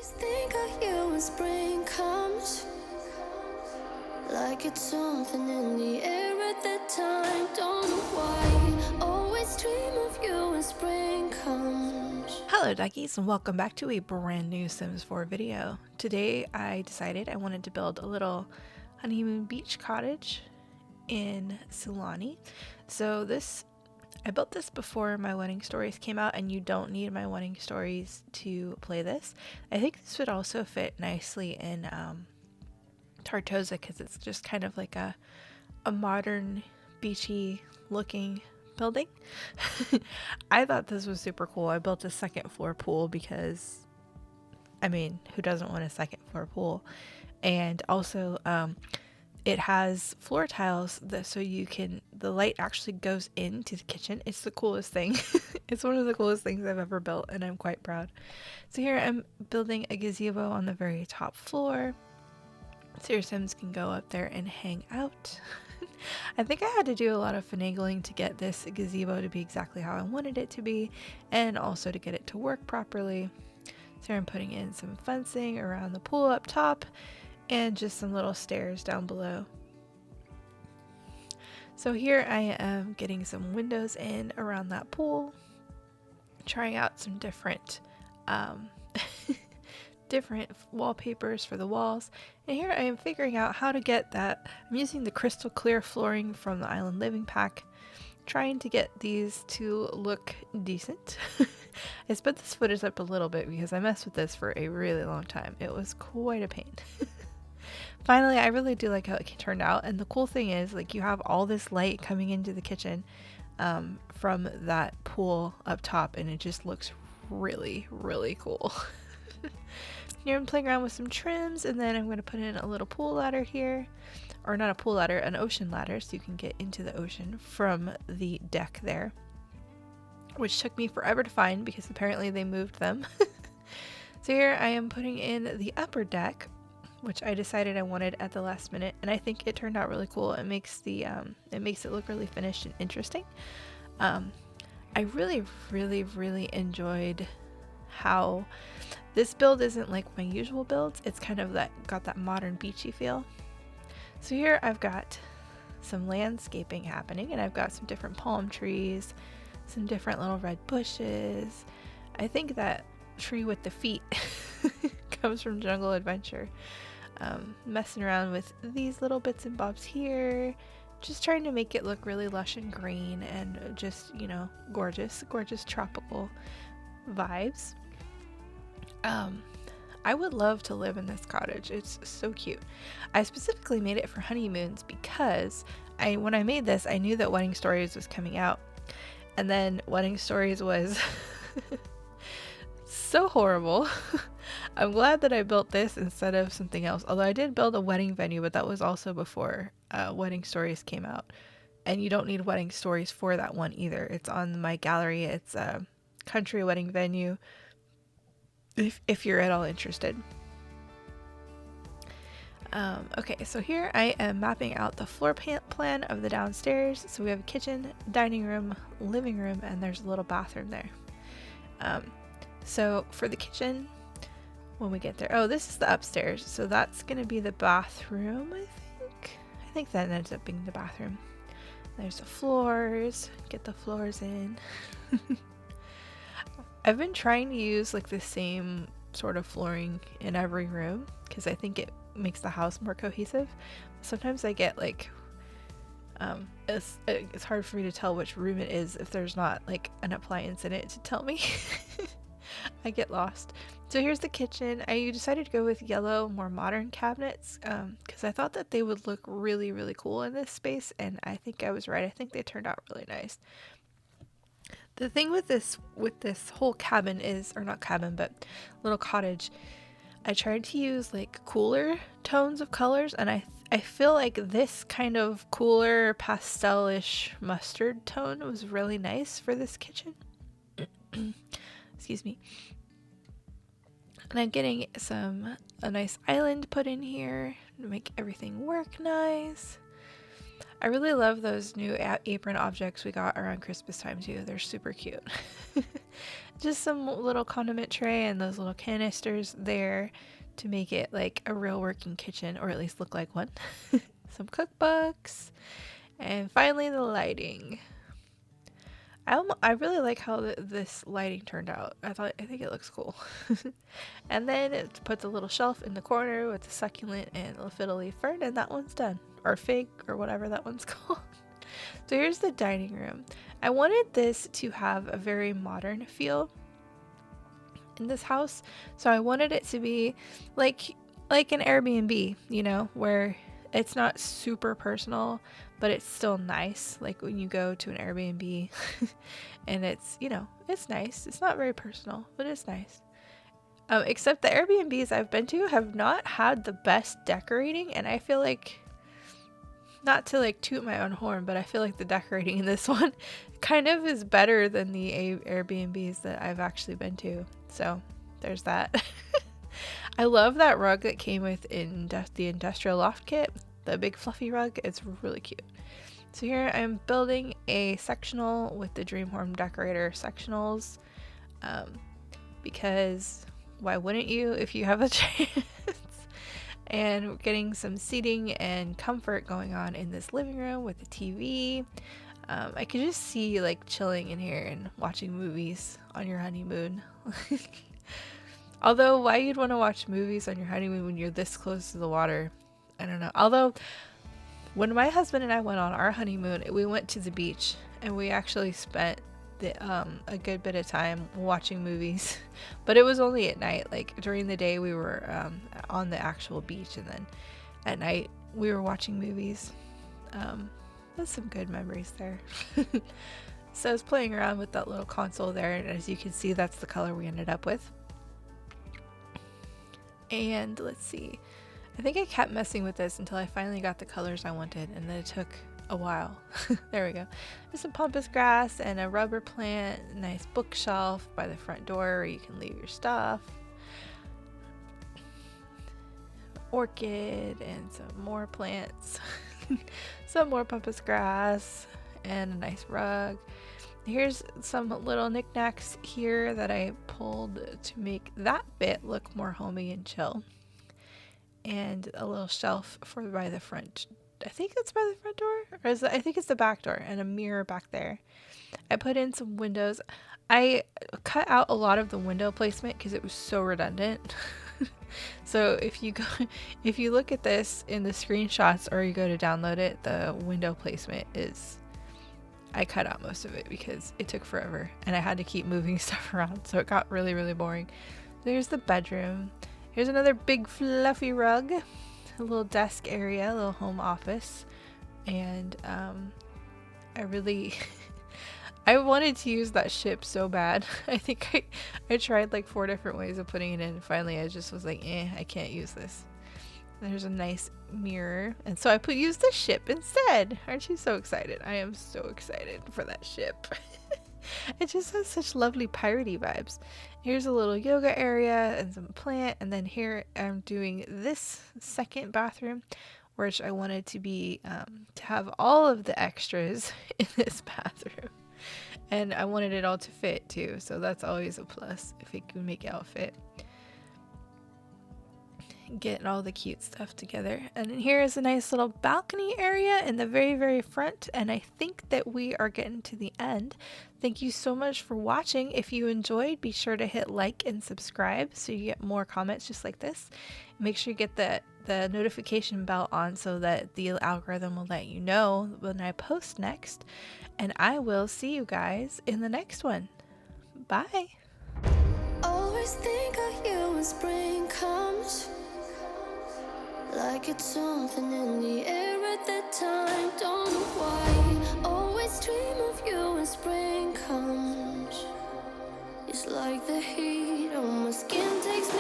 always think of you when spring comes, like it's something in the air at that time. Don't know why, always dream of you when spring comes. Hello duckies, and welcome back to a brand new Sims 4 video. Today I decided I wanted to build a little honeymoon beach cottage in Sulani. So I built this before my wedding stories came out, and you don't need my wedding stories to play this. I think this would also fit nicely in Tartosa because it's just kind of like a modern beachy looking building. I thought this was super cool. I built a second floor pool because, I mean, who doesn't want a second floor pool? And also it has floor tiles so the light actually goes into the kitchen. It's the coolest thing. It's one of the coolest things I've ever built, and I'm quite proud. So here I'm building a gazebo on the very top floor, so your Sims can go up there and hang out. I think I had to do a lot of finagling to get this gazebo to be exactly how I wanted it to be, and also to get it to work properly. So I'm putting in some fencing around the pool up top, and just some little stairs down below. So here I am getting some windows in around that pool, trying out some different different wallpapers for the walls, and here I am figuring out how to get that. I'm using the crystal clear flooring from the Island Living pack, trying to get these to look decent. I sped this footage up a little bit because I messed with this for a really long time. It was quite a pain. Finally, I really do like how it turned out, and the cool thing is, like, you have all this light coming into the kitchen from that pool up top, and it just looks really, really cool. Here I'm playing around with some trims, and then I'm going to put in a little pool ladder here, or not a pool ladder, an ocean ladder, so you can get into the ocean from the deck there, which took me forever to find because apparently they moved them. So here I am putting in the upper deck, which I decided I wanted at the last minute, and I think it turned out really cool. It makes it look really finished and interesting. I really enjoyed how this build isn't like my usual builds. It's kind of got that modern beachy feel. So here I've got some landscaping happening, and I've got some different palm trees, some different little red bushes. I think that tree with the feet comes from Jungle Adventure. Messing around with these little bits and bobs here, just trying to make it look really lush and green and just, you know, gorgeous tropical vibes. I would love to live in this cottage. It's so cute. I specifically made it for honeymoons because when I made this, I knew that Wedding Stories was coming out, and then Wedding Stories was so horrible. I'm glad that I built this instead of something else, although I did build a wedding venue, but that was also before Wedding Stories came out, and you don't need Wedding Stories for that one either. It's on my gallery. It's a country wedding venue if you're at all interested. Okay, so here I am mapping out the floor plan of the downstairs. So we have a kitchen, dining room, living room, and there's a little bathroom there. So for the kitchen, when we get there, oh, this is the upstairs, so that's gonna be the bathroom. I think that ends up being the bathroom. There's the floors, get the floors in. I've been trying to use like the same sort of flooring in every room because I think it makes the house more cohesive. Sometimes I get like it's hard for me to tell which room it is if there's not like an appliance in it to tell me. I get lost. So here's the kitchen. I decided to go with yellow, more modern cabinets because I thought that they would look really, really cool in this space, and I think I was right. I think they turned out really nice. The thing with this whole cabin is, or not cabin, but little cottage, I tried to use like cooler tones of colors, and I feel like this kind of cooler pastel-ish mustard tone was really nice for this kitchen. Excuse me. And I'm getting a nice island put in here to make everything work nice. I really love those new apron objects we got around Christmas time too. They're super cute. Just some little condiment tray and those little canisters there to make it like a real working kitchen, or at least look like one. Some cookbooks, and finally the lighting. I really like how this lighting turned out. I think it looks cool. And then it puts a little shelf in the corner with the succulent and the fiddle leaf fern, and that one's done. Or fig, or whatever that one's called. So here's the dining room. I wanted this to have a very modern feel in this house. So I wanted it to be like an Airbnb, you know, where it's not super personal, but it's still nice. Like when you go to an Airbnb and it's, you know, it's nice. It's not very personal, but it's nice. Except the Airbnbs I've been to have not had the best decorating, and I feel like, not to like toot my own horn, but I feel like the decorating in this one kind of is better than the Airbnbs that I've actually been to. So there's that. I love that rug that came with the industrial loft kit, the big fluffy rug. It's really cute. So here I'm building a sectional with the Dreamhorn decorator sectionals, because why wouldn't you if you have a chance? And getting some seating and comfort going on in this living room with the TV. I could just see like chilling in here and watching movies on your honeymoon. Although, why you'd want to watch movies on your honeymoon when you're this close to the water, I don't know. Although, when my husband and I went on our honeymoon, we went to the beach, and we actually spent a good bit of time watching movies. But it was only at night. Like during the day we were on the actual beach, and then at night we were watching movies. That's some good memories there. So I was playing around with that little console there, and as you can see, that's the color we ended up with. And let's see, I think I kept messing with this until I finally got the colors I wanted, and then it took a while. There we go. There's some pampas grass and a rubber plant, a nice bookshelf by the front door where you can leave your stuff, orchid, and some more plants. Some more pampas grass and a nice rug. Here's some little knickknacks here that I pulled to make that bit look more homey and chill. And a little shelf by the front. I think that's by the front door, or I think it's the back door, and a mirror back there. I put in some windows. I cut out a lot of the window placement because it was so redundant. So if you look at this in the screenshots, or you go to download it, the window placement is, I cut out most of it because it took forever and I had to keep moving stuff around, so it got really, really boring. There's the bedroom. Here's another big fluffy rug, a little desk area, a little home office, and I really I wanted to use that ship so bad. I think I tried like 4 different ways of putting it in, and finally I just was like, I can't use this. There's a nice mirror, and so I used the ship instead. Aren't you so excited? I am so excited for that ship. It just has such lovely piratey vibes. Here's a little yoga area and some plant, and then here I'm doing this second bathroom, which I wanted to be to have all of the extras in this bathroom, and I wanted it all to fit too, so that's always a plus if it can make it all fit. Getting all the cute stuff together. And then here is a nice little balcony area in the very, very front, and I think that we are getting to the end. Thank you so much for watching. If you enjoyed, be sure to hit like and subscribe so you get more comments just like this. Make sure you get the notification bell on so that the algorithm will let you know when I post next, and I will see you guys in the next one. Bye. Always think of you when spring comes, like it's something in the air at that time. Don't know why. Always dream of you when spring comes. It's like the heat on my skin takes